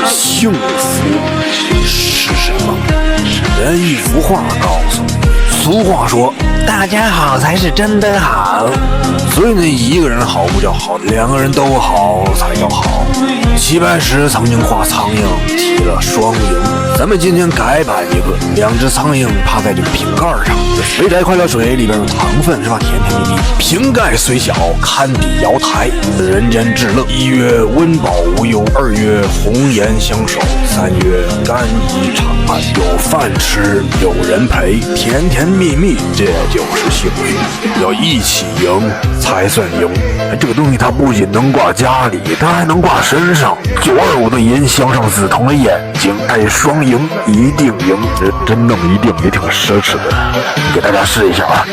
幸福是什么？人一幅画告诉你。俗话说，大家好才是真的好。所以呢，一个人好不叫好，两个人都好才叫好。齐白石曾经画苍蝇起了双赢，咱们今天改版一个，两只苍蝇趴在这个瓶盖上，水仔快乐水里边有糖分是吧？甜甜蜜蜜。瓶盖虽小，堪比瑶台，人间至乐。一月温饱无忧，二月红颜相守，三月甘饴长安。有饭吃，有人陪，甜甜蜜蜜，这就是幸福。要一起赢才算赢。这个东西它不仅能挂家里，它还能挂身上。925的银镶上紫铜的眼睛，双赢一定赢。这真弄一定也挺奢侈的，给大家试一下啊。